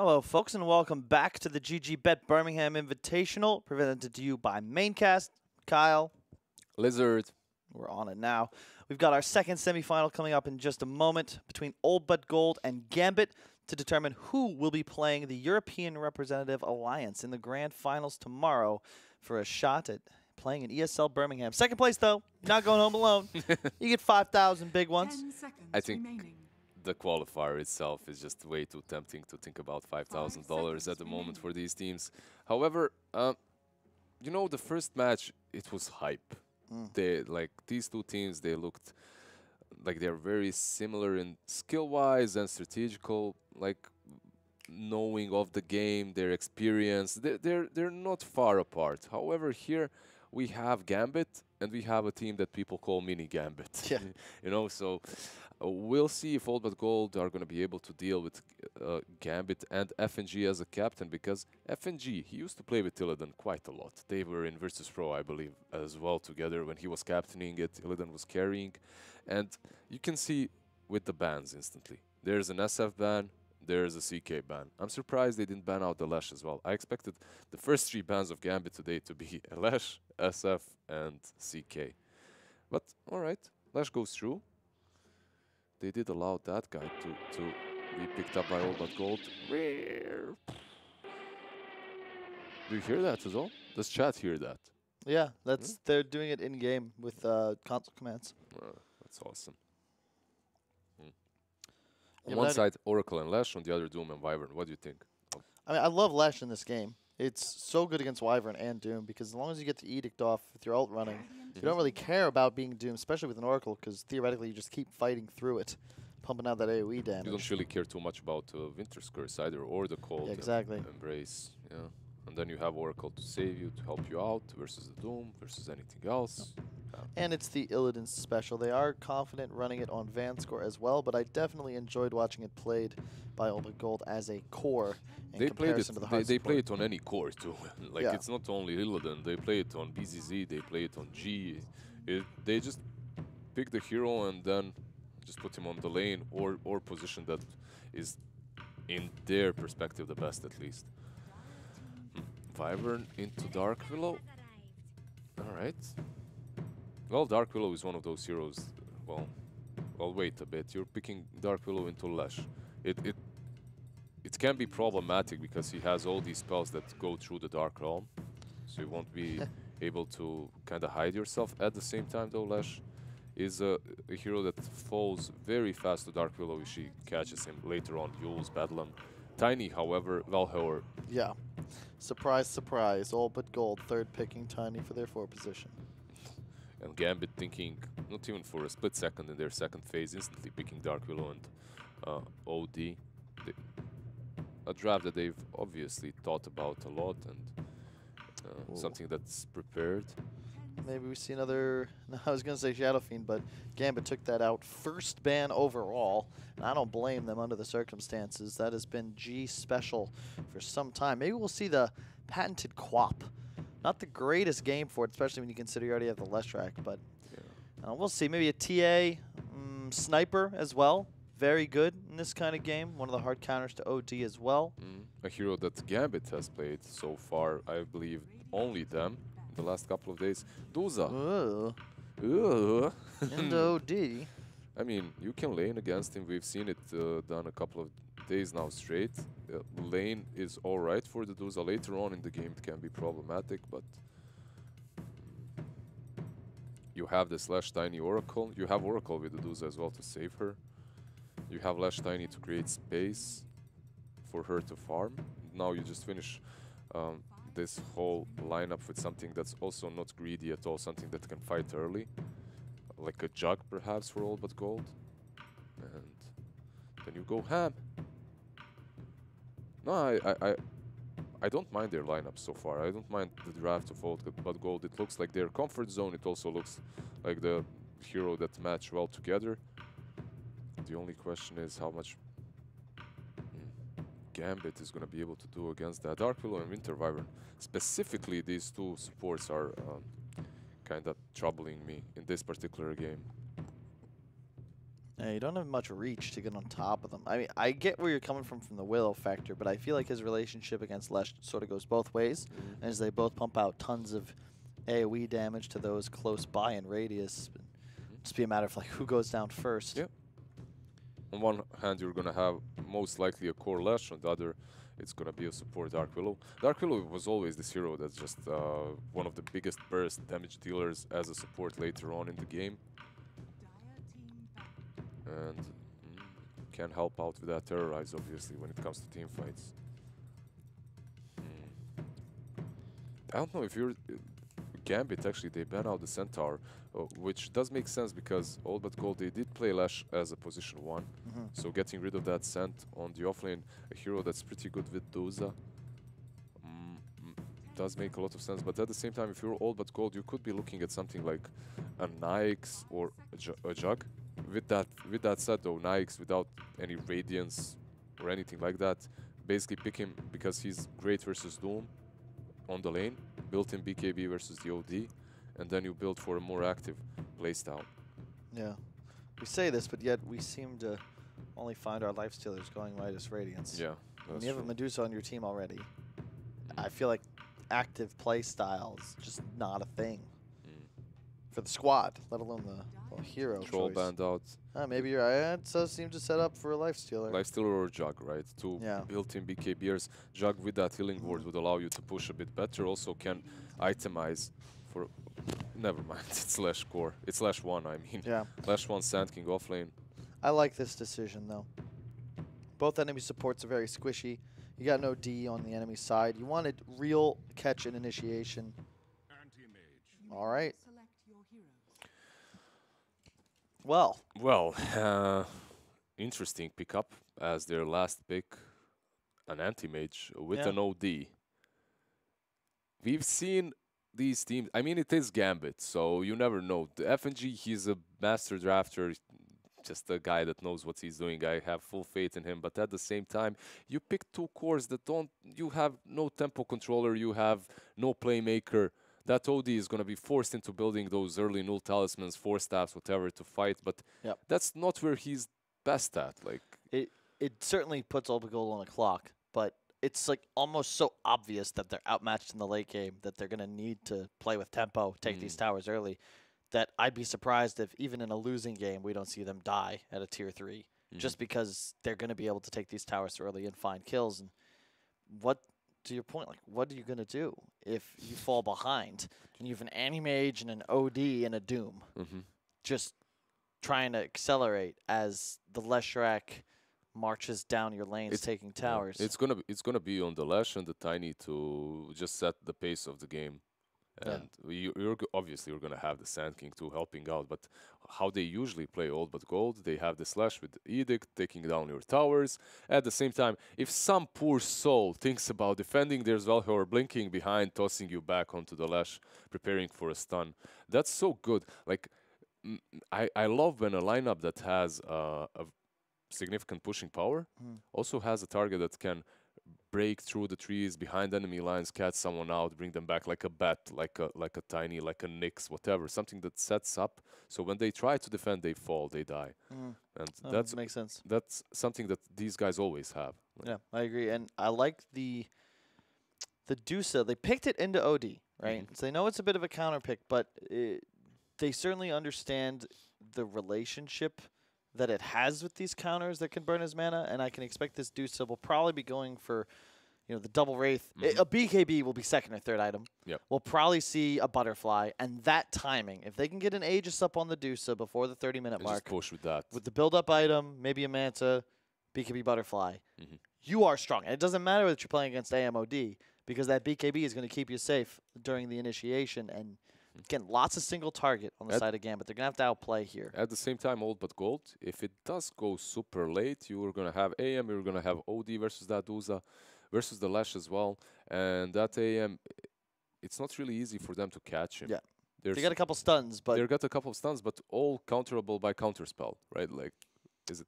Hello, folks, and welcome back to the GG.BET Birmingham Invitational, presented to you by Maincast. Kyle. Lizard. We're on it now. We've got our second semifinal coming up in just a moment between Old But Gold and Gambit to determine who will be playing the European Representative Alliance in the grand finals tomorrow for a shot at playing in ESL Birmingham. Second place, though. You're not going home alone. You get 5,000 big ones. I think the qualifier itself is just way too tempting to think about $5,000 at the moment for these teams. However, you know, the first match, it was hype. These two teams, they looked like they're very similar in skill-wise and strategical, like knowing of the game, their experience. They're not far apart. However, here we have Gambit, and we have a team that people call mini Gambit. Yeah. You know, so we'll see if Old But Gold are going to be able to deal with Gambit and FNG as a captain, because FNG, he used to play with Illidan quite a lot. They were in Virtus Pro, I believe, as well together. When he was captaining it, Illidan was carrying. And you can see with the bans instantly. There's an SF ban, there's a CK ban. I'm surprised they didn't ban out the Lash as well. I expected the first 3 bans of Gambit today to be Lash, SF, and CK. But, alright, Lash goes through. They did allow that guy to be picked up by Old But Gold. Do you hear that as well? Does chat hear that? Yeah, they're doing it in-game with console commands. That's awesome. Yeah, on one side, Oracle and Lash, on the other, Doom and Wyvern. What do you think? I mean, I love Lash in this game. It's so good against Wyvern and Doom, because as long as you get the Edict off with your ult running, you don't really care about being Doom, especially with an Oracle, because theoretically you just keep fighting through it, pumping out that AoE damage. You don't really care too much about Winter's Curse either, or the Cold. Yeah, exactly. Embrace, yeah. And then you have Oracle to save you, to help you out, versus the Doom, versus anything else. And it's the Illidan special. They are confident running it on Vanscore as well, but I definitely enjoyed watching it played by Old But Gold as a core in comparison to the hard They play support. it on any core too. Like, it's not only Illidan. They play it on BZZ, they play it on G. They just pick the hero and then just put him on the lane or position that is, in their perspective, the best at least. Wyvern into Dark Willow. Alright. Well, Dark Willow is one of those heroes. Well, wait a bit. You're picking Dark Willow into Lash. It can be problematic because he has all these spells that go through the Dark Realm. So you won't be able to kind of hide yourself. At the same time, though, Lash is a hero that falls very fast to Dark Willow if she catches him later on. Yules, Bedlam. Tiny, however, Valhauer. Yeah. Surprise, surprise. Old But Gold, third picking Tiny for their 4 position. And Gambit thinking, not even for a split second in their second phase, instantly picking Dark Willow and OD. A draft that they've obviously thought about a lot, and something that's prepared. Maybe we see another, no, I was going to say Shadow Fiend, but Gambit took that out. First ban overall, and I don't blame them under the circumstances. That has been G special for some time. Maybe we'll see the patented Quap. Not the greatest game for it, especially when you consider you already have the Leshrac, but we'll see. Maybe a TA Sniper as well. Very good in this kind of game. One of the hard counters to OD as well. A hero that Gambit has played so far, I believe only them in the last couple of days. Doza. And OD. I mean, you can lane against him. We've seen it done a couple of days now straight. Lane is alright for the Doza. Later on in the game it can be problematic, but you have this Lash Tiny Oracle. You have Oracle with the Doza as well to save her. You have Lash Tiny to create space for her to farm. Now you just finish this whole lineup with something that's also not greedy at all, something that can fight early. Like a Jug perhaps for Old But Gold. And then you go ham. No, I don't mind their lineup so far. I don't mind the draft of Old But Gold. It looks like their comfort zone. It also looks like the hero that match well together. The only question is how much Gambit is going to be able to do against that. Dark Willow and Winter Wyvern. Specifically, these two supports are kind of troubling me in this particular game. Yeah, you don't have much reach to get on top of them. I mean, I get where you're coming from the Willow factor, but I feel like his relationship against Lesh sort of goes both ways, as they both pump out tons of AoE damage to those close by in radius. Just be a matter of like who goes down first. Yep. On one hand, you're gonna have most likely a core Lash. On the other, it's gonna be a support Dark Willow. Dark Willow was always this hero that's just one of the biggest burst damage dealers as a support later on in the game. And can help out with that terrorize, obviously, when it comes to team fights. I don't know if you're... Gambit, actually, they ban out the Centaur, which does make sense because All But Gold, they did play Lash as a position 1. So getting rid of that Cent on the offlane, a hero that's pretty good with Doza, does make a lot of sense. But at the same time, if you're All But Gold, you could be looking at something like a Nyx or a Jug. With that said, though, Nyx without any Radiance or anything like that, basically pick him because he's great versus Doom on the lane, built in BKB versus the OD, and then you build for a more active playstyle. Yeah. We say this, but yet we seem to only find our lifestealers going Midas Radiance. Yeah, when you have a Medusa on your team already, I feel like active playstyle is just not a thing for the squad, let alone the hero Troll choice. banned out. Maybe you're right. It does seem to set up for a lifestealer. Lifestealer or Jug, right? Two built-in BKBers. Jug with that healing ward would allow you to push a bit better. Also can itemize for... Never mind, it's Lash core. It's Lash 1, I mean. Yeah. Lash 1 Sand King offlane. I like this decision, though. Both enemy supports are very squishy. You got no D on the enemy side. You wanted real catch and initiation. All right. Well, interesting pickup as their last pick, an anti-mage with an OD. We've seen these teams. I mean, it is Gambit, so you never know. The FNG, he's a master drafter, just a guy that knows what he's doing. I have full faith in him. But at the same time, you pick two cores that don't. You have no tempo controller. You have no playmaker. That OD is going to be forced into building those early null talismans, 4 staffs, whatever, to fight. But that's not where he's best at. Like it certainly puts Olbagol on a clock, but it's like almost so obvious that they're outmatched in the late game that they're going to need to play with tempo, take these towers early, that I'd be surprised if even in a losing game we don't see them die at a tier 3, just because they're going to be able to take these towers early and find kills. And what... To your point, like, what are you going to do if you fall behind and you have an Anti-Mage and an OD and a Doom just trying to accelerate as the Leshrac marches down your lanes taking towers? It's gonna be on the Lesh and the Tiny to just set the pace of the game. And you're obviously going to have the Sand King too helping out, but how they usually play All But Gold, they have the Slash with the Edict, taking down your towers. At the same time, if some poor soul thinks about defending, there's Valhor blinking behind, tossing you back onto the Lash, preparing for a stun. That's so good. Like, I love when a lineup that has a significant pushing power also has a target that can break through the trees behind enemy lines, catch someone out, bring them back like a bat, like a Tiny, like a Nyx, whatever. Something that sets up so when they try to defend, they fall, they die. And that makes sense. That's something that these guys always have. Like, yeah, I agree. And I like the Dusa. They picked it into OD, right? So they know it's a bit of a counter pick, but they certainly understand the relationship that it has with these counters that can burn his mana, and I can expect this Dusa will probably be going for, the double Wraith. A BKB will be second or third item. We'll probably see a Butterfly, and that timing, if they can get an Aegis up on the Dusa before the 30-minute mark, just push with that. With the build-up item, maybe a Manta, BKB Butterfly, you are strong. And it doesn't matter that you're playing against AMOD, because that BKB is going to keep you safe during the initiation, and again, lots of single target on the side of Gambit. They're going to have to outplay here. At the same time, All But Gold, if it does go super late, you're going to have AM, you're going to have OD versus that Dusa, versus the Lash as well. And that AM, it's not really easy for them to catch him. Yeah. They got a couple stuns, but... They got a couple of stuns, but all counterable by counterspell, right? Like, is it...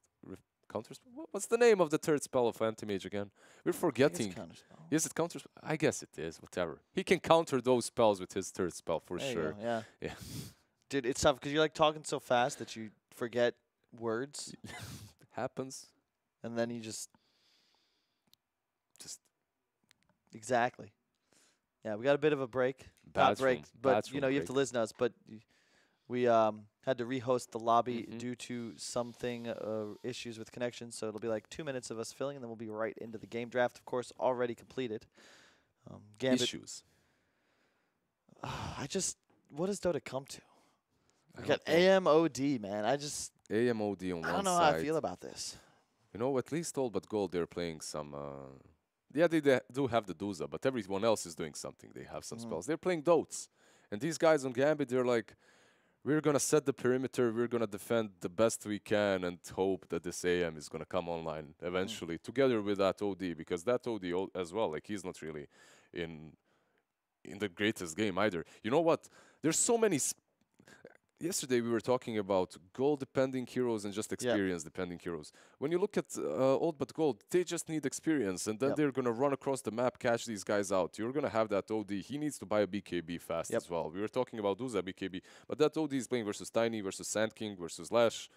Counterspell? What's the name of the third spell of Anti-Mage again? We're forgetting. Is it counterspell? I guess it is, whatever. He can counter those spells with his third spell for sure. Yeah. Dude, it's tough because you're like talking so fast that you forget words. Happens. And then you just exactly. Yeah, we got a bit of a break. Not break, but you know, you have to listen to us. But we had to rehost the lobby due to something issues with connection. So it'll be like 2 minutes of us filling, and then we'll be right into the game draft. Of course, already completed. Gambit. Issues. What does Dota come to? We got AMOD, man. AMOD on one side. I don't know how I feel about this. You know, at least All But Gold, they're playing some... yeah, they do have the Doza, but everyone else is doing something. They have some spells. They're playing Dotes. And these guys on Gambit, they're like, we're going to set the perimeter, we're going to defend the best we can and hope that this AM is going to come online eventually, together with that OD, because that OD as well, like, he's not really in the greatest game either. You know what? There's so many... Yesterday we were talking about goal-depending heroes and just experience-depending heroes. When you look at Old But Gold, they just need experience, and then they're going to run across the map, catch these guys out. You're going to have that OD. He needs to buy a BKB fast as well. We were talking about Duza BKB, but that OD is playing versus Tiny, versus Sand King, versus Lash.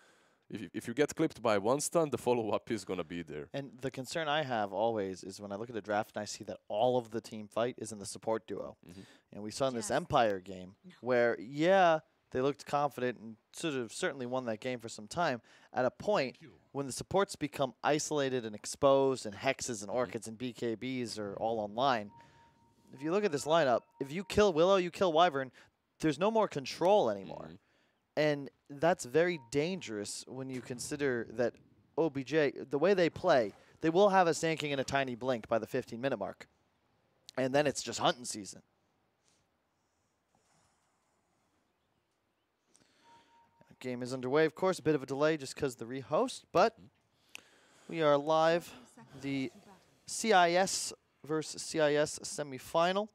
If you get clipped by one stun, the follow-up is going to be there. And the concern I have always is when I look at the draft and I see that all of the team fight is in the support duo. And we saw in this Empire game where, they looked confident and certainly won that game for some time. At a point when the supports become isolated and exposed and Hexes and Orchids and BKBs are all online, if you look at this lineup, if you kill Willow, you kill Wyvern, there's no more control anymore. And that's very dangerous when you consider that OBJ, the way they play, they will have a Sand King and a Tiny Blink by the 15-minute mark. And then it's just hunting season. Game is underway, of course, a bit of a delay just because the rehost, but we are live. The CIS versus CIS semifinal.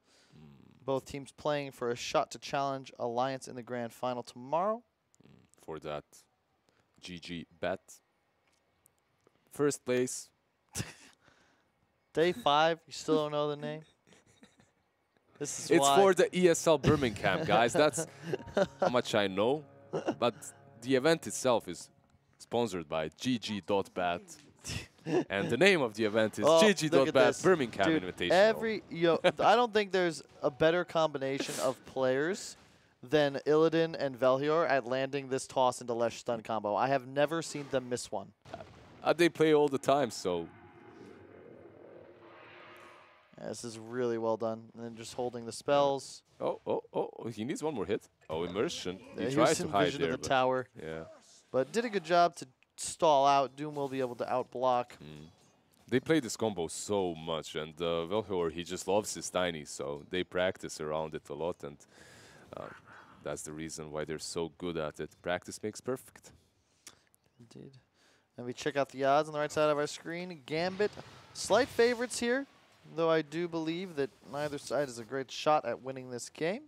Both teams playing for a shot to challenge Alliance in the grand final tomorrow. For that, GG.BET. First place. Day 5, you still don't know the name? It's for the ESL Birmingham, guys. That's how much I know. But the event itself is sponsored by GG.BET. And the name of the event is GG.BET Birmingham Invitational. I don't think there's a better combination of players than Illidan and Velhior at landing this toss into Lesh stun combo. I have never seen them miss one. They play all the time, so... Yeah, this is really well done. And then just holding the spells. Oh, he needs one more hit. Oh, immersion. Yeah, he tries to hide vision there. Of the tower. Yeah. But did a good job to stall out. Doom will be able to outblock. They play this combo so much, and Velhor, he just loves his Tiny, so they practice around it a lot, and that's the reason why they're so good at it. Practice makes perfect. Indeed. And we check out the odds on the right side of our screen. Gambit, slight favorites here, though I do believe that neither side is a great shot at winning this game.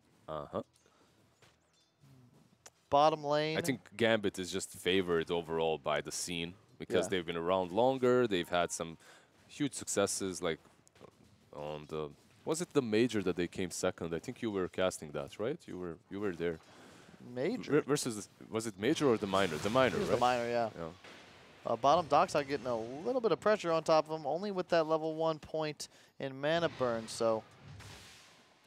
Bottom lane. I think Gambit is just favored overall by the scene because they've been around longer. They've had some huge successes, like on the... Was it the major that they came second? I think you were casting that, right? You were there. Major? Versus, was it major or the minor? The minor, right? The minor, yeah. Bottom Dockside getting a little bit of pressure on top of them, only with that level 1 point in mana burn, so...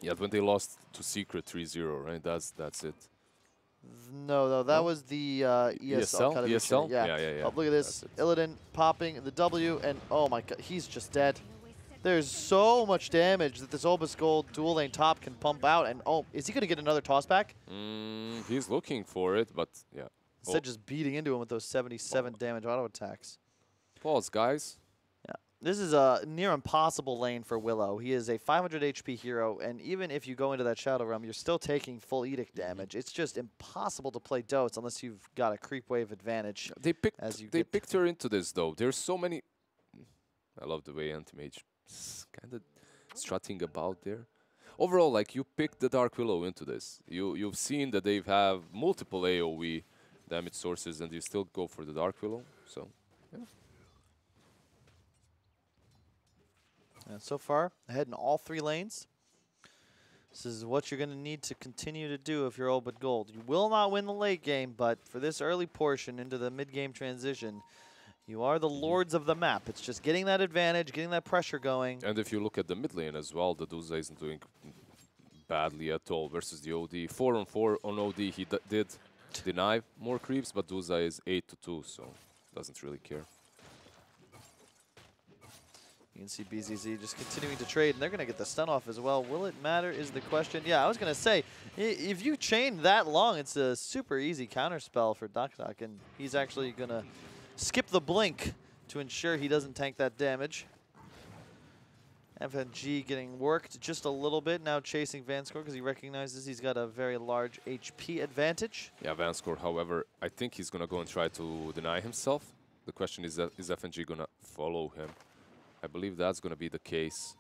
Yeah, when they lost to Secret 3-0, right? That's it. No, that was the ESL kind of ESL? Yeah. Yeah. Oh, look at this. Illidan popping the W, and oh my god, he's just dead. There's so much damage that this Obus Gold dual lane top can pump out, and oh, is he going to get another toss back? He's looking for it, but yeah. Instead just beating into him with those 77 damage auto attacks. Pause, guys. Yeah, this is a near impossible lane for Willow. He is a 500 HP hero, and even if you go into that Shadow Realm, you're still taking full Edict damage. It's just impossible to play Dotes unless you've got a creep wave advantage. They picked her into this, though. There's so many... I love the way Anti-Mage is kind of strutting about there. Overall, like, you picked the Dark Willow into this. You've seen that they have multiple AoE damage sources, and you still go for the Dark Willow, so, yeah. And so far, ahead in all 3 lanes. This is what you're going to need to continue to do if you're Obit Gold. You will not win the late game, but for this early portion into the mid-game transition, you are the lords of the map. It's just getting that advantage, getting that pressure going. And if you look at the mid lane as well, the Duza isn't doing badly at all versus the OD. 4-on-4 on OD, he did deny more creeps, but Duza is 8-2, so doesn't really care. You can see BZZ just continuing to trade, and they're going to get the stun off as well. Will it matter is the question. Yeah, I was going to say, if you chain that long, it's a super easy counterspell for Dakdak, and he's actually going to skip the blink to ensure he doesn't tank that damage. FNG getting worked just a little bit, now chasing Vanscore because he recognizes he's got a very large HP advantage. Yeah, Vanscore, however, I think he's going to go and try to deny himself. The question is FNG going to follow him? I believe that's going to be the case.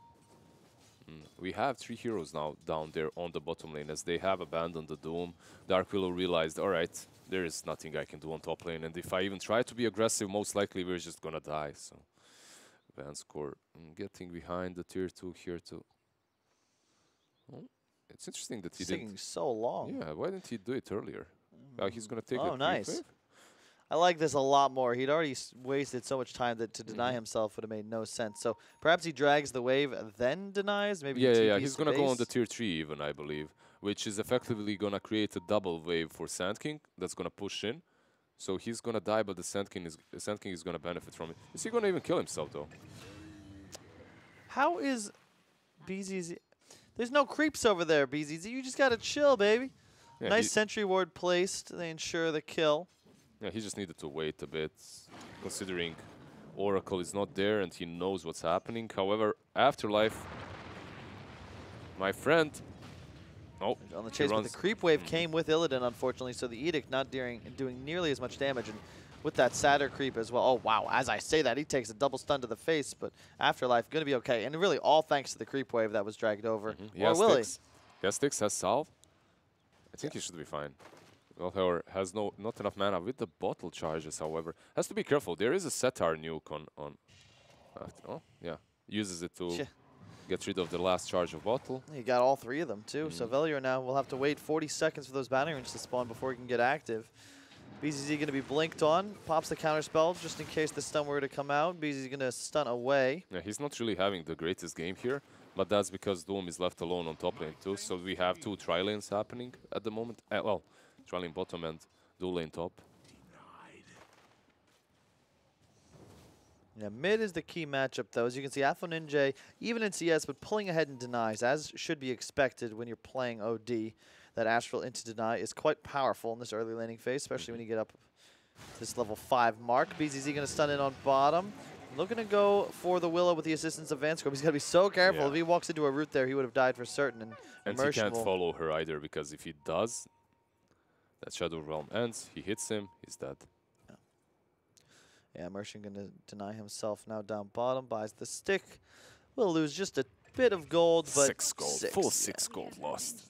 We have 3 heroes now down there on the bottom lane as they have abandoned the Doom. Dark Willow realized, all right, there is nothing I can do on top lane, and if I even try to be aggressive, most likely we're just going to die. So Vanscore getting behind the tier 2 here too. Oh, it's interesting that he didn't. So long. Yeah, why didn't he do it earlier? He's going to take a nice. Wave? I like this a lot more. He'd already wasted so much time that to deny himself would have made no sense. So perhaps he drags the wave, then denies? Maybe yeah. He's going to go on the tier 3 even, I believe, which is effectively going to create a double wave for Sand King that's going to push in. So he's going to die, but the Sand King is going to benefit from it. Is he going to even kill himself, though? How is BZZ? There's no creeps over there, BZZ. You just got to chill, baby. Yeah, nice sentry ward placed. They ensure the kill. Yeah, he just needed to wait a bit, considering Oracle is not there and he knows what's happening. However, Afterlife, my friend... Oh, on the chase, but the creep wave came with Illidan, unfortunately, so the Edict not doing nearly as much damage. And with that Satyr creep as well. Oh, wow. As I say that, he takes a double stun to the face, but Afterlife going to be okay. And really all thanks to the creep wave that was dragged over. Or will he? He has sticks, has salve. I think he should be fine. Well, however, has not enough mana with the bottle charges, however. Has to be careful. There is a Setar nuke on oh, yeah. Uses it to get rid of the last charge of bottle. He got all 3 of them, too. So Velior now will have to wait 40 seconds for those bounty rings to spawn before he can get active. BZZ going to be blinked on. Pops the counter spell just in case the stun were to come out. BZZ going to stun away. Yeah, he's not really having the greatest game here, but that's because Doom is left alone on top lane, too. So we have 2 tri-lanes happening at the moment. Well, tri-lane bottom and dual lane top. Yeah, mid is the key matchup, though. As you can see, Afro Ninja, even in CS, but pulling ahead in denies, as should be expected when you're playing OD. That Astral into deny is quite powerful in this early laning phase, especially when you get up to this level 5 mark. BZZ going to stun in on bottom. Looking to go for the Willow with the assistance of Vanscore. He's got to be so careful. If he walks into a root there, he would have died for certain. And he can't follow her either, because if he does, that Shadow Realm ends, he hits him, he's dead. Yeah, Immersion going to deny himself now down bottom, buys the stick. Will lose just a bit of gold, but 6 gold, full 6 gold lost.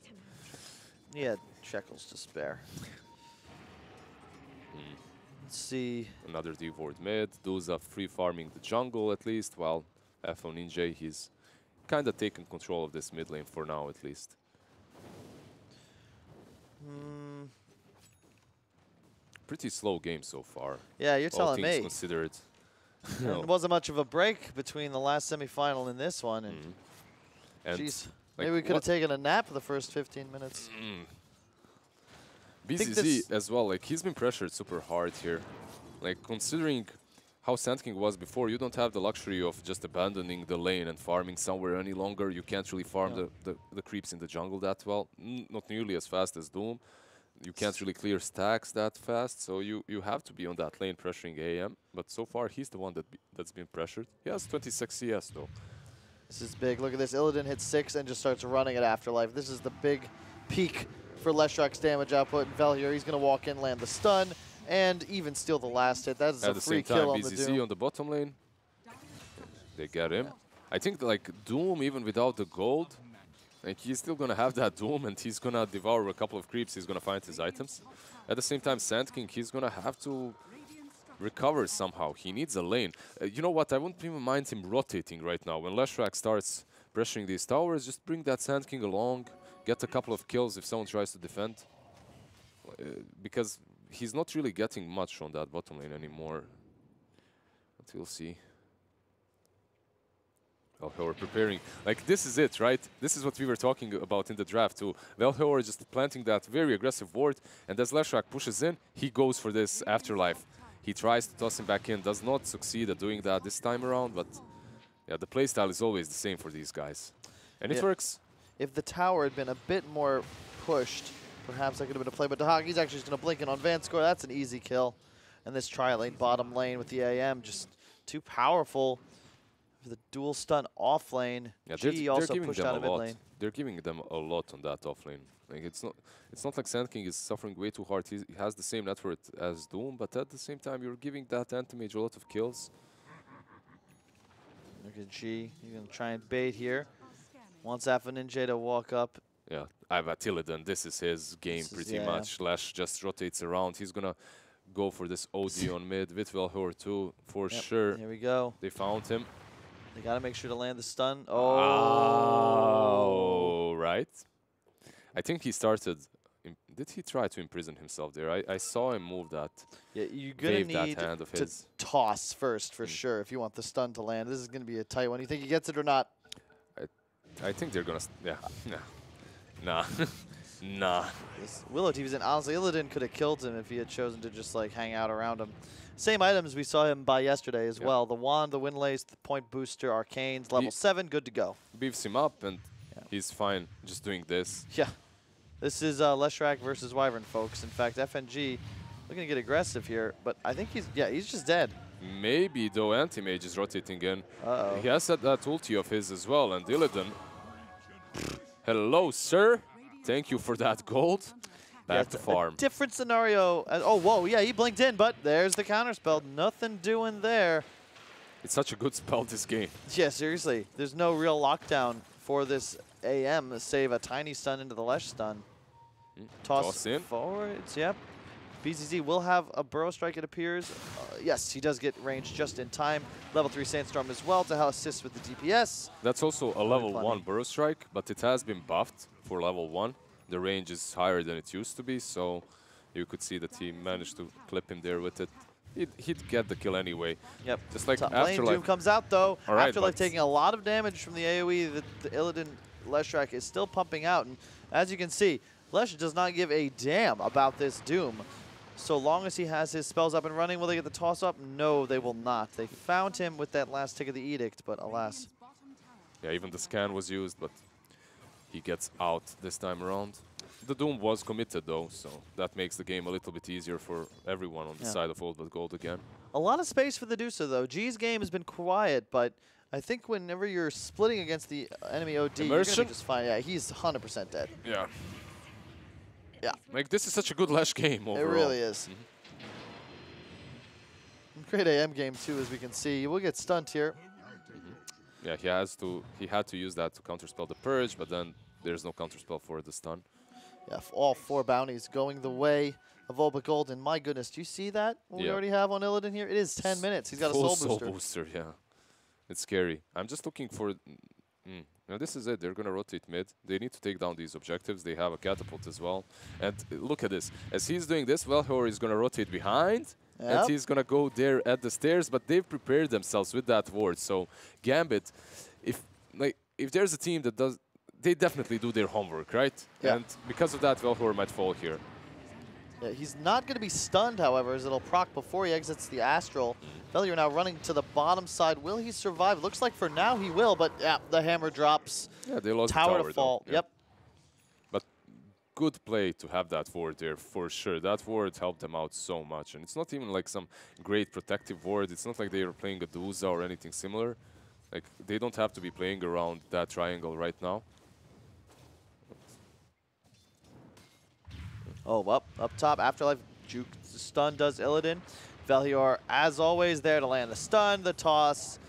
He had shekels to spare. Let's see. Another devoured mid. Duza free farming the jungle at least, while FO Ninja, he's kind of taken control of this mid lane for now at least. Pretty slow game so far. Yeah, you're telling me. All things considered. It wasn't much of a break between the last semi-final and this one. And jeez, like maybe we could have taken a nap for the first 15 minutes. BZZ as well, like he's been pressured super hard here. Like considering how Sand King was before, you don't have the luxury of just abandoning the lane and farming somewhere any longer. You can't really farm the creeps in the jungle that well. Not nearly as fast as Doom. You can't really clear stacks that fast, so you have to be on that lane pressuring AM. But so far, he's the one that's been pressured. He has 26 CS though. This is big. Look at this. Illidan hits 6 and just starts running at Afterlife. This is the big peak for Leshrak's damage output. And Velhier, he's going to walk in, land the stun, and even steal the last hit. That is a free kill on the Doom. BZZ on the bottom lane. They get him. I think like Doom, even without the gold, like he's still going to have that Doom, and he's going to devour a couple of creeps. He's going to find his items. At the same time, Sand King, he's going to have to recover somehow. He needs a lane. You know what? I wouldn't even mind him rotating right now. When Leshrak starts pressuring these towers, just bring that Sand King along. get a couple of kills if someone tries to defend. Because he's not really getting much on that bottom lane anymore. But we'll see. Velhor preparing. Like, this is it, right? This is what we were talking about in the draft, too. Velhor just planting that very aggressive ward, and as Leshrac pushes in, he goes for this Afterlife. He tries to toss him back in, does not succeed at doing that this time around, but yeah, the playstyle is always the same for these guys. And it works. If the tower had been a bit more pushed, perhaps that could have been a play, but Dahagi's actually just going to blink in on Vanscore. That's an easy kill. And this tri-lane bottom lane with the AM, just too powerful. The dual stun off lane. Yeah, GE also pushed out of mid lane. They're giving them a lot on that off lane. Like, it's not like Sand King is suffering way too hard. He has the same net worth as Doom, but at the same time, you're giving that anti-mage a lot of kills. Look at G. He's going to try and bait here. Wants Alpha Ninja to walk up. Yeah, I've Attiladen. This is his game pretty much. Lash just rotates around. He's going to go for this OD on mid with Velhor too, for sure. Here we go. They found him. They got to make sure to land the stun. Oh, right. I think he started. Did he try to imprison himself there? I saw him move that. Yeah, you're going to need hand of to his. toss first for sure if you want the stun to land. This is going to be a tight one. You think he gets it or not? I think they're going to. Yeah. Nah. Nah. This Willow TV's in. Honestly, Illidan could have killed him if he had chosen to just like hang out around him. Same items we saw him buy yesterday as well. The wand, the windlace, the point booster, arcanes, level 7, good to go. Beefs him up and he's fine just doing this. Yeah. This is Leshrac versus Wyvern, folks. In fact, FNG looking to get aggressive here, but I think he's just dead. Maybe though anti-mage is rotating in. Uh-oh. He has that ulti of his as well, and Illidan. Hello, sir. Thank you for that gold. Back to farm. Different scenario. Oh, whoa, yeah, he blinked in, but there's the counterspell. Nothing doing there. It's such a good spell, this game. Yeah, seriously. There's no real lockdown for this AM, save a tiny stun into the Lesh stun. Toss in. Forwards, yep. BZZ will have a Burrow Strike, it appears. Yes, he does get range just in time. Level 3 Sandstorm as well to help assist with the DPS. That's also a level 1 Burrow Strike, but it has been buffed for level 1. The range is higher than it used to be, so you could see that he managed to clip him there with it. He'd get the kill anyway. Yep. Just like Afterlife. Doom comes out though. All right, Afterlife taking a lot of damage from the AoE that the Illidan Leshrac is still pumping out. And as you can see, Lesh does not give a damn about this Doom. So long as he has his spells up and running, will they get the toss up? No, they will not. They found him with that last tick of the Edict, but alas. Yeah, even the scan was used, but he gets out this time around. The Doom was committed though, so that makes the game a little bit easier for everyone on the side of Old But Gold again. A lot of space for the Deucer though. G's game has been quiet, but I think whenever you're splitting against the enemy OD, you're going to be just fine. Yeah, he's 100% dead. Yeah. Yeah. Like, this is such a good Lash game overall. It really is. Great AM game too, as we can see. We'll get stunned here. Yeah, he had to use that to counterspell the Purge, but then there's no counterspell for the stun. Yeah, all 4 bounties going the way of Old But Gold. And my goodness, do you see that? What we already have on Illidan here? It is 10 minutes. He's got a soul booster. Yeah. It's scary. I'm just looking for... Now this is it. They're going to rotate mid. They need to take down these objectives. They have a catapult as well. And look at this. As he's doing this, Velhor is going to rotate behind. And he's going to go there at the stairs. But they've prepared themselves with that ward. So Gambit, if there's a team that does... They definitely do their homework, right? Yeah. And because of that, Velhor might fall here. Yeah, he's not going to be stunned, however, as it'll proc before he exits the Astral. Velhor now running to the bottom side. Will he survive? Looks like for now he will, but yeah, the hammer drops. Yeah, they lost tower the tower to fall. Yeah. Yep. But good play to have that ward there, for sure. That ward helped them out so much. And it's not even like some great protective ward. It's not like they are playing a Duza or anything similar. Like, they don't have to be playing around that triangle right now. Oh, up top, Afterlife juke stun does Illidan. Velhor, as always, there to land the stun, the toss.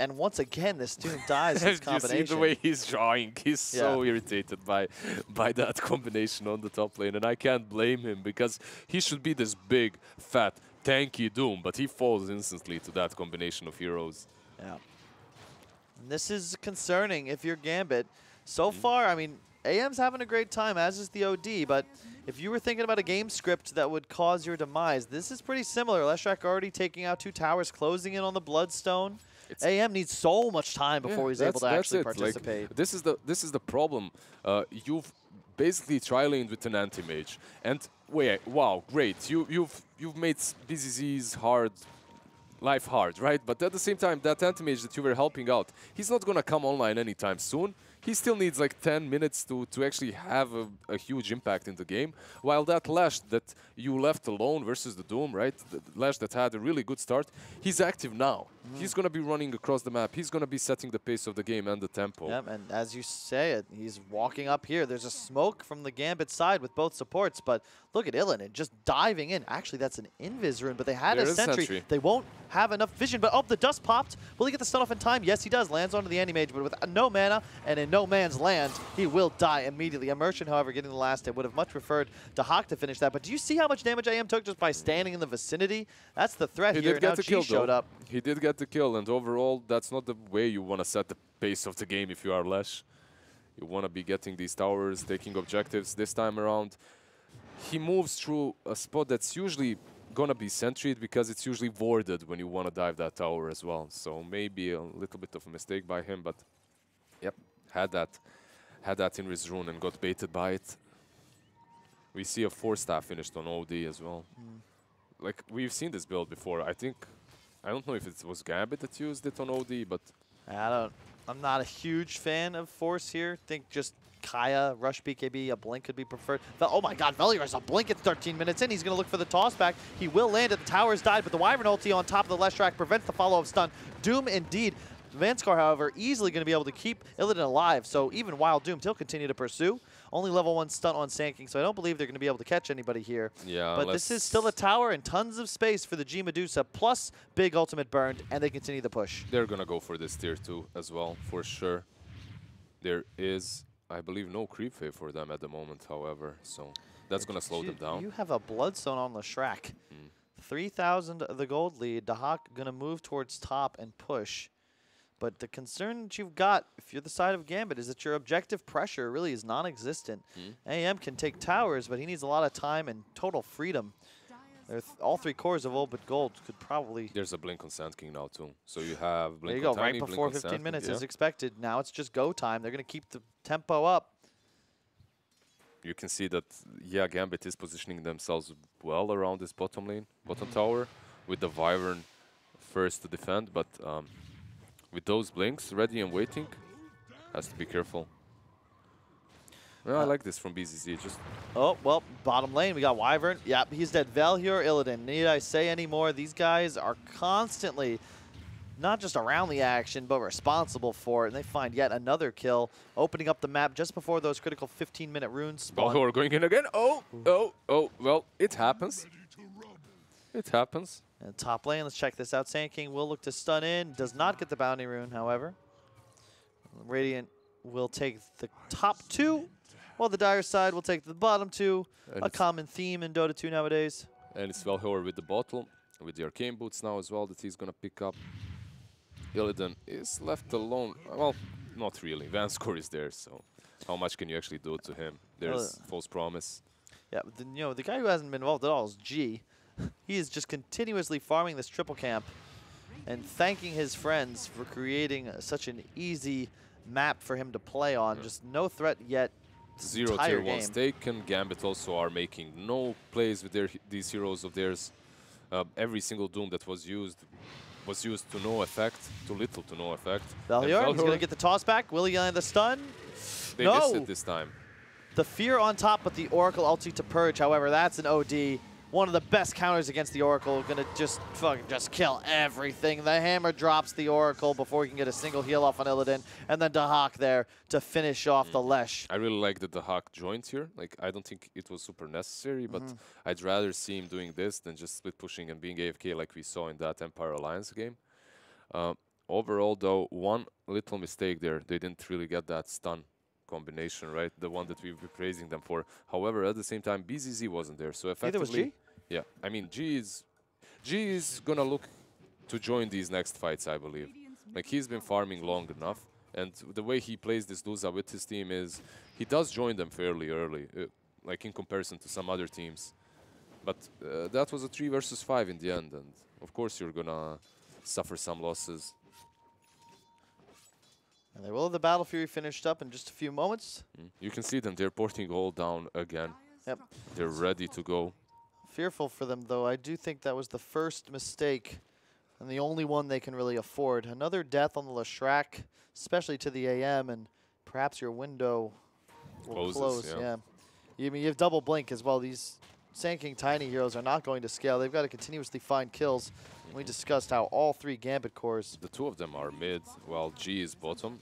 And once again, this Doom dies his combination. You see the way he's drawing. He's so irritated by that combination on the top lane. And I can't blame him, because he should be this big, fat, tanky Doom. But he falls instantly to that combination of heroes. Yeah. And this is concerning if you're Gambit. So far, I mean, AM's having a great time, as is the OD, but if you were thinking about a game script that would cause your demise, this is pretty similar. Leshrac already taking out 2 towers, closing in on the Bloodstone. AM needs so much time before he's able to actually participate. Like, this is the problem. You've basically tri-laned with an anti-mage, and wait, wow, great. You've made BZZ's life hard, right? But at the same time, that anti-mage that you were helping out, he's not gonna come online anytime soon. He still needs like 10 minutes to actually have a huge impact in the game. While that Lash that you left alone versus the Doom, right? The Lash that had a really good start, he's active now. He's going to be running across the map. He's going to be setting the pace of the game and the tempo. Yep, and as you say it, he's walking up here. There's a smoke from the Gambit side with both supports, but look at Illidan just diving in. Actually, that's an Invis rune, but they had a sentry. They won't have enough vision, but oh, the dust popped. Will he get the stun off in time? Yes, he does. Lands onto the anti-mage, but with no mana and in no man's land, he will die immediately. Immersion, however, getting the last hit. Would have much preferred Dahak to finish that, but do you see how much damage AM took just by standing in the vicinity? That's the threat here. He did get the kill, showed up. He did get the kill, and overall, that's not the way you want to set the pace of the game if you are Lesh. You want to be getting these towers, taking objectives. This time around, he moves through a spot that's usually gonna be sentryed because it's usually warded when you want to dive that tower as well. So maybe a little bit of a mistake by him, but yep, had that in his rune and got baited by it. We see a 4-staff finished on OD as well. Like, we've seen this build before. I don't know if it was Gambit that used it on OD, but I'm not a huge fan of Force here. Think just Kaya, Rush BKB, a blink could be preferred. Oh my god, Velior has a blink at 13 minutes in. He's going to look for the toss back. He will land it. The tower's died, but the Wyvern ulti on top of the Leshrac prevents the follow-up stun. Doom indeed. Vanskar, however, easily going to be able to keep Illidan alive, so even while doomed, he'll continue to pursue. Only level 1 stunt on Sand King, so I don't believe they're going to be able to catch anybody here. Yeah, but this is still a tower and tons of space for the G Medusa, plus big ultimate burned, and they continue the push. They're going to go for this tier 2 as well, for sure. There is, I believe, no creep wave for them at the moment, however, so that's going to slow them down. You have a Bloodstone on Leshrac. 3,000 the gold lead. Dahak going to move towards top and push. But the concern that you've got, if you're the side of Gambit, is that your objective pressure really is non-existent. AM can take towers, but he needs a lot of time and total freedom. All 3 cores of Old But Gold could probably... There's a blink on Sand King now, too. So you have blink there you on go, Tiny, right before 15 Sand minutes King, as expected. Now it's just go time. They're going to keep the tempo up. You can see that, yeah, Gambit is positioning themselves well around this bottom lane, bottom tower, with the Wyvern first to defend, but... with those blinks ready and waiting, has to be careful. Well, I like this from BZZ. Just oh, well, bottom lane, we got Wyvern. Yep, he's dead. Valhyr, Illidan. Need I say any more? These guys are constantly not just around the action, but responsible for it. And they find yet another kill, opening up the map just before those critical 15-minute runes spawn. Valhyr going in again. Oh, well, it happens. It happens. And top lane, let's check this out. Sand King will look to stun in. Does not get the bounty rune, however. Radiant will take the top 2, while the Dire side will take the bottom 2. And a common theme in Dota 2 nowadays. And it's Valhyr with the bottle, with the arcane boots now as well that he's going to pick up. Illidan is left alone. Well, not really. Vanskor is there, so how much can you actually do to him? There's false promise. Yeah, but then, the guy who hasn't been involved at all is G. He is just continuously farming this triple camp and thanking his friends for creating such an easy map for him to play on. Just no threat yet. 0 tier 1s taken. Gambit also are making no plays with these heroes of theirs. Every single Doom that was used to no effect, too little to no effect. Valhyr, he's going to get the toss back. Will he land the stun? They missed it this time. The fear on top, but the Oracle ulti to purge. However, that's an OD. One of the best counters against the Oracle. Gonna just kill everything. The hammer drops the Oracle before he can get a single heal off on Illidan. And then Dahak there to finish off the Lesh. I really like that Dahak joined here. Like, I don't think it was super necessary, but I'd rather see him doing this than just split pushing and being AFK like we saw in that Empire Alliance game. Overall, though, one little mistake there. They didn't really get that stun combination, right? The one that we've been praising them for. However, at the same time, BZZ wasn't there, so effectively... Neither was G? Yeah, I mean, G is gonna look to join these next fights, I believe. Like, he's been farming long enough, and the way he plays this Luza with his team is he does join them fairly early, like in comparison to some other teams. But that was a 3 versus 5 in the end, and of course you're gonna suffer some losses. And they will have the Battle Fury finished up in just a few moments. You can see them, they're porting all down again. Yep. They're ready to go. Fearful for them, though. I do think that was the first mistake and the only one they can really afford. Another death on the Leshrac, especially to the AM, and perhaps your window will close. Yeah. You have double blink as well. These Sand King Tiny heroes are not going to scale. They've got to continuously find kills. We discussed how all 3 Gambit cores. The 2 of them are mid, while G is bottom.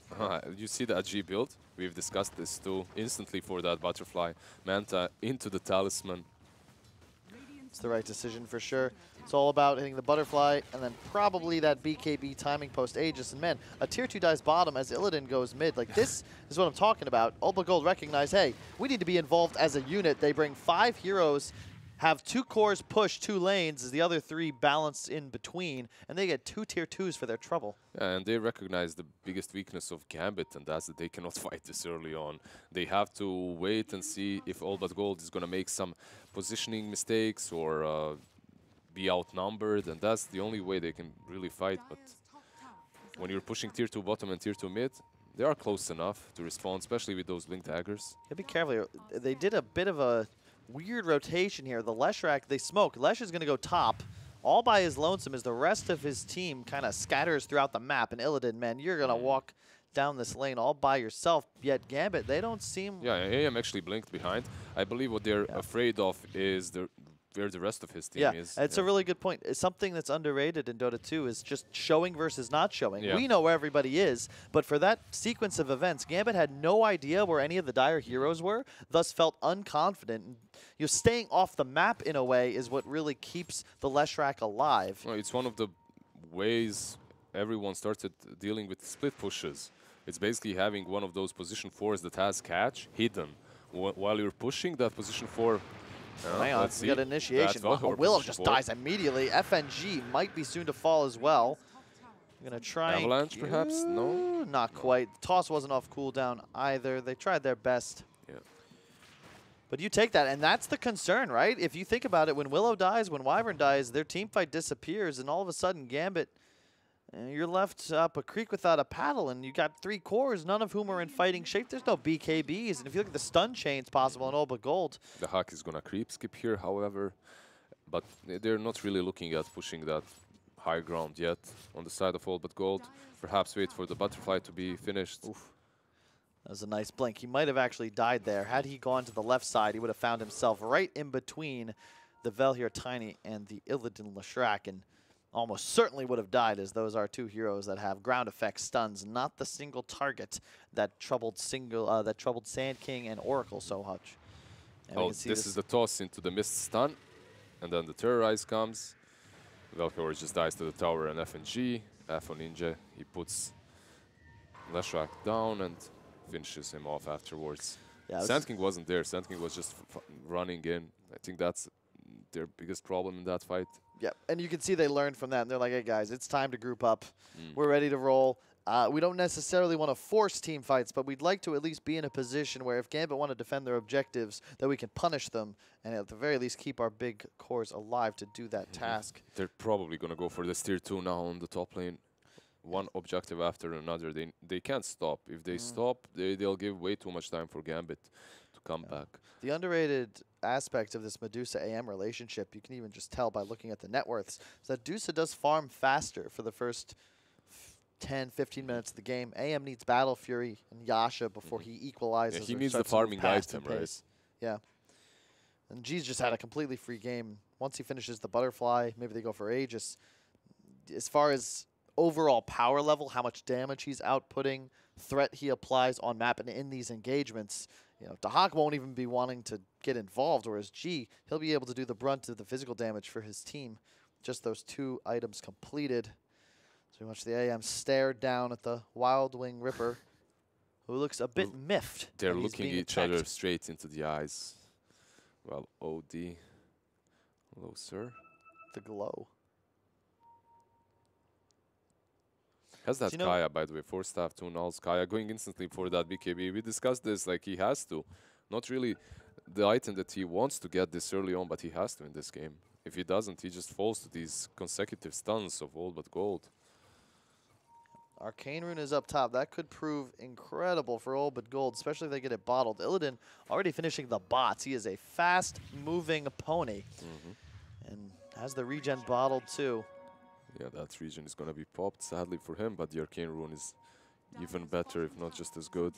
You see that G build? We've discussed this too. Instantly for that butterfly. Manta into the talisman. It's the right decision for sure. It's all about hitting the butterfly and then probably that BKB timing post Aegis. And man, a tier 2 dies bottom as Illidan goes mid. Like this is what I'm talking about. Old But Gold recognize, hey, we need to be involved as a unit. They bring 5 heroes, have 2 cores push 2 lanes as the other 3 balanced in between, and they get 2 tier 2s for their trouble. Yeah, and they recognize the biggest weakness of Gambit, and that's that they cannot fight this early on. They have to wait and see if All But Gold is going to make some positioning mistakes or be outnumbered, and that's the only way they can really fight. But when you're pushing tier 2 bottom and tier 2 mid, they are close enough to respond, especially with those blink daggers. Yeah, be careful. They did a bit of a weird rotation here. The Leshrac, they smoke. Lesh is going to go top all by his lonesome as the rest of his team kind of scatters throughout the map. And Illidan, man, you're going to walk down this lane all by yourself. Yet Gambit, they don't seem... Yeah, AM actually blinked behind. I believe what they're afraid of is where the rest of his team is. It's a really good point. It's something that's underrated in Dota 2 is just showing versus not showing. Yeah. We know where everybody is, but for that sequence of events, Gambit had no idea where any of the dire heroes were, thus felt unconfident. Staying off the map in a way is what really keeps the Leshrac alive. Well, it's one of the ways everyone started dealing with split pushes. It's basically having one of those position 4s that has catch hidden. While you're pushing that position 4, hang on, we got initiation. Willow just dies immediately. FNG might be soon to fall as well. I'm going to try Avalanche, perhaps? No? Not quite. Toss wasn't off cooldown either. They tried their best. Yeah. But you take that, and that's the concern, right? If you think about it, when Willow dies, when Wyvern dies, their team fight disappears, and all of a sudden, Gambit, you're left up a creek without a paddle, and you got 3 cores, none of whom are in fighting shape. There's no BKBs, and if you look at the stun chains possible in All But Gold. The Hack is going to creep skip here, however, but they're not really looking at pushing that high ground yet on the side of All But Gold. Perhaps wait for the butterfly to be finished. Oof. That was a nice blink. He might have actually died there. Had he gone to the left side, he would have found himself right in between the Velhir Tiny and the Illidan Leshrac, and almost certainly would have died, as those are 2 heroes that have ground effect stuns, not the single target that troubled Sand King and Oracle so much. And this is the toss into the mist stun, and then the terrorize comes. Velhor just dies to the tower and FNG. F on Ninja, he puts Leshrac down and finishes him off afterwards. Yeah, Sand King wasn't there. Sand King was just running in. I think that's their biggest problem in that fight. Yeah, and you can see they learned from that. And they're like, hey, guys, it's time to group up. We're ready to roll. We don't necessarily want to force team fights, but we'd like to at least be in a position where if Gambit want to defend their objectives, that we can punish them and at the very least keep our big cores alive to do that task. They're probably going to go for this tier 2 now on the top lane. One objective after another. They can't stop. If they stop, they'll give way too much time for Gambit to come back. The underrated aspect of this Medusa-AM relationship, you can even just tell by looking at the net worths, is that Medusa does farm faster for the first 10, 15 minutes of the game. AM needs Battle Fury and Yasha before he equalizes. Yeah, he needs the farming item, right? Yeah. And G's just had a completely free game. Once he finishes the butterfly, maybe they go for Aegis. As far as overall power level, how much damage he's outputting, threat he applies on map and in these engagements, Dahak won't even be wanting to get involved, whereas G, he'll be able to do the brunt of the physical damage for his team. Just those 2 items completed. So we watch the AM stare down at the Wild Wing Ripper, who looks a bit miffed. They're looking each other straight into the eyes. Well, OD. Hello, sir. The glow. Has that Kaya, by the way, 4 staff, 2 nulls. Kaya going instantly for that BKB. We discussed this, like he has to. Not really the item that he wants to get this early on, but he has to in this game. If he doesn't, he just falls to these consecutive stuns of all but gold. Arcane Rune is up top. That could prove incredible for all but gold, especially if they get it bottled. Illidan already finishing the bots. He is a fast-moving pony. And has the regen bottled too. Yeah, that regen is going to be popped, sadly for him, but the Arcane Rune is even better, if not just as good.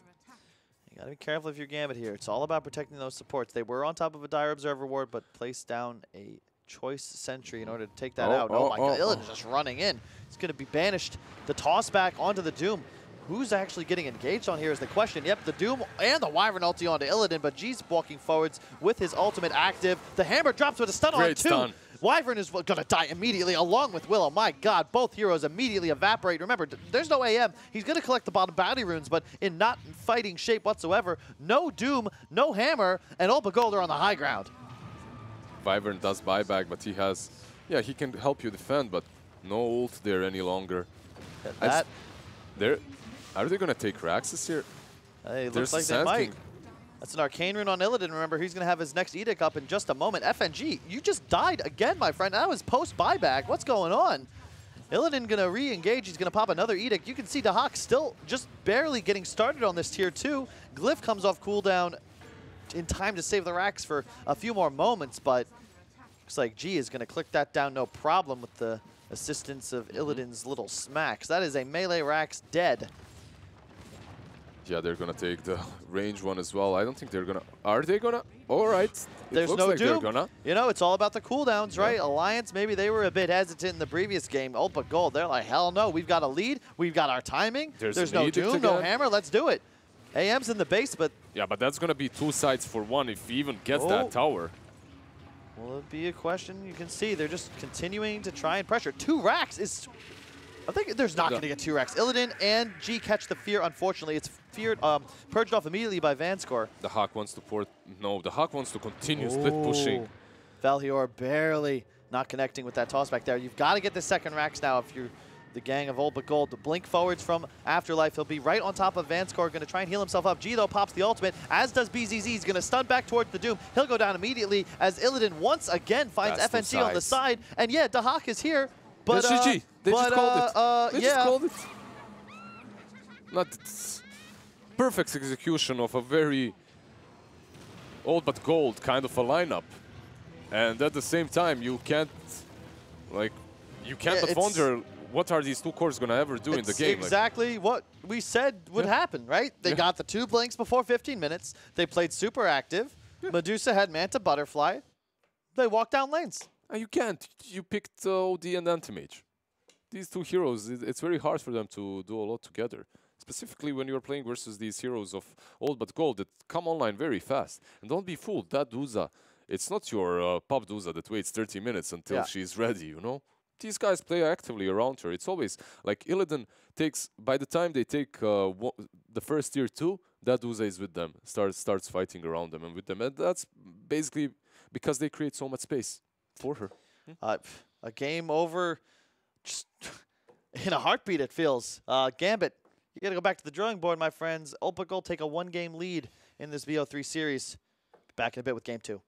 You got to be careful if you're Gambit here. It's all about protecting those supports. They were on top of a Dire Observer ward, but placed down a Choice Sentry in order to take that out. Oh my God, Illidan's just running in. He's going to be banished. The toss back onto the Doom. Who's actually getting engaged on here is the question. Yep, the Doom and the Wyvern ulti onto Illidan, but G's walking forwards with his ultimate active. The hammer drops with a stun on 2. Stun. Wyvern is going to die immediately along with Willow. My God, both heroes immediately evaporate. Remember, there's no AM. He's going to collect the bottom bounty runes, but in not fighting shape whatsoever. No Doom, no hammer, and Ulpa Gold are on the high ground. Wyvern does buyback, but he has... Yeah, he can help you defend, but no ult there any longer. Are they going to take Raxus here? It looks like they might. That's an Arcane Rune on Illidan. Remember, he's going to have his next Edict up in just a moment. FNG, you just died again, my friend. That was post-buyback. What's going on? Illidan going to re-engage. He's going to pop another Edict. You can see Dahak still just barely getting started on this tier 2. Glyph comes off cooldown in time to save the Rax for a few more moments, but looks like G is going to click that down no problem with the assistance of Illidan's little smacks. That is a melee Rax dead. Yeah, they're going to take the range one as well. I don't think they're going to... Are they going to? All right. There's no like Doom. Gonna. You know, it's all about the cooldowns, right? Alliance, maybe they were a bit hesitant in the previous game. Oh, but Gold, they're like, hell no. We've got a lead. We've got our timing. There's no Doom, no hammer. Let's do it. AM's in the base, but... Yeah, but that's going to be 2 sides for 1 if he even gets that tower. Will it be a question? You can see they're just continuing to try and pressure. 2 racks is... I think there's not going to get 2 racks. Illidan and G catch the fear, unfortunately. It's feared, purged off immediately by Vanscore. The Hawk wants to port... No, the Hawk wants to continue split pushing. Valhior barely not connecting with that toss back there. You've got to get the second racks now if you're the gang of Old But Gold. The blink forwards from Afterlife. He'll be right on top of Vanscore, going to try and heal himself up. G, though, pops the ultimate, as does BZZ. He's going to stun back towards the Doom. He'll go down immediately as Illidan once again finds FNC on the side. And yeah, Dahak is here. But, GG. They just called it. They just called it. Not perfect execution of a very Old But Gold kind of a lineup. And at the same time, you can't, like, but wonder what are these 2 cores going to ever do in the game. Exactly what we said would happen, right? They got the 2 blinks before 15 minutes. They played super active. Medusa had Manta Butterfly. They walked down lanes. You can't. You picked OD and Anti-Mage. These 2 heroes, it's very hard for them to do a lot together. Specifically when you're playing versus these heroes of Old But Gold that come online very fast. And don't be fooled, that Duza, it's not your pub Duza that waits 30 minutes until she's ready, you know? These guys play actively around her. It's always like Illidan takes, by the time they take the first tier 2, that Duza is with them, starts fighting around them and with them. And that's basically because they create so much space for her. A game over just in a heartbeat, it feels. Gambit, you got to go back to the drawing board, my friends. Old But Gold take a 1-game lead in this VO3 series. Back in a bit with game 2.